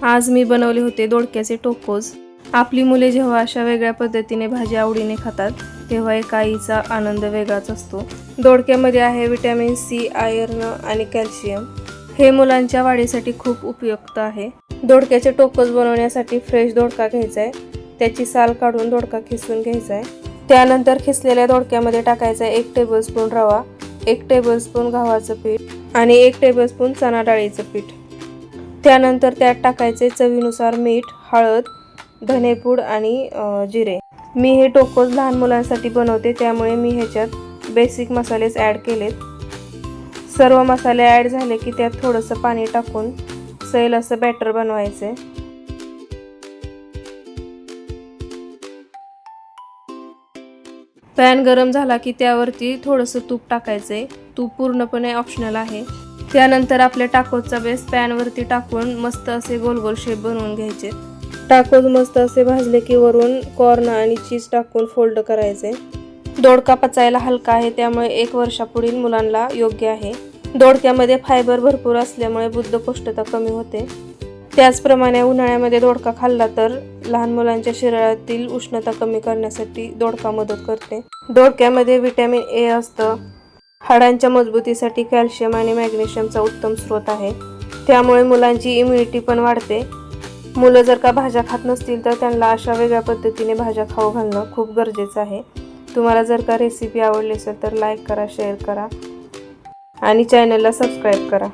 आज मी बनवले होते दोडक्याचे टोकोज। आपली मुले जेव्हा अशा वेगळ्या पद्धतीने भाजी आवडीने खातात तेव्हा एक आईचा आनंद वेगळाच असतो। दोडक्यामध्ये आहे विटॅमिन सी, आयर्न आणि कॅल्शियम। हे मुलांच्या वाढीसाठी खूप उपयुक्त आहे। दोडक्याचे टोकोज बनवण्यासाठी फ्रेश दोडका घ्यायचा आहे, त्याची साल काढून दोडका खिसून घ्यायचा आहे। त्यानंतर खिसलेल्या दोडक्यामध्ये टाकायचा 1 टेबलस्पून रवा, 1 टेबलस्पून गव्हाचं पीठ आणि 1 टेबलस्पून चणा डाळीचं पीठ। त्यानंतर त्यात टाकायचे चवीनुसार मीठ, हळद, धनेपूड आणि जिरे। मी हे टोकोज लहान मुलांसाठी बनवते त्यामुळे मी ह्याच्यात बेसिक मसालेच ॲड केलेत। सर्व मसाले ॲड झाले की त्यात थोडंसं पाणी टाकून सैल असं बॅटर बनवायचे। पॅन गरम झाला की त्यावरती थोडंसं तूप टाकायचे। तूप पूर्णपणे ऑप्शनल आहे। त्यानंतर आपल्या टाकोजचा बेस पॅनवरती टाकून मस्त असे गोल गोल शेप बनवून घ्यायचे। टाकोज मस्त असे भाजले की वरून कॉर्न आणि चीज टाकून फोल्ड करायचे। दोडका पचायला हलका आहे त्यामुळे 1 वर्षापुढील मुलांना योग्य आहे। दोडक्यामध्ये फायबर भरपूर असल्यामुळे बद्धकोष्ठता कमी होते। त्याचप्रमाणे उन्हाळ्यामध्ये दोडका खाल्ला तर लहान मुलांच्या शरीरातील उष्णता कमी करण्यासाठी दोडका मदत करते। दोडक्यामध्ये विटॅमिन ए असतं। हाडांच्या मजबूतीसाठी कॅल्शियम आणि मॅग्नेशियमचा उत्तम स्रोत आहे। त्यामुळे मुलांची इम्युनिटी पण वाढते। मुलं जर का भाज्या खात नसतील तर त्यांना अशा वेगळ्या पद्धतीने भाज्या खाऊ घालणं खूप गरजेचं आहे। तुम्हाला जर का रेसिपी आवडली असेल तर लाईक करा, शेअर करा आणि चॅनलला सबस्क्राईब करा।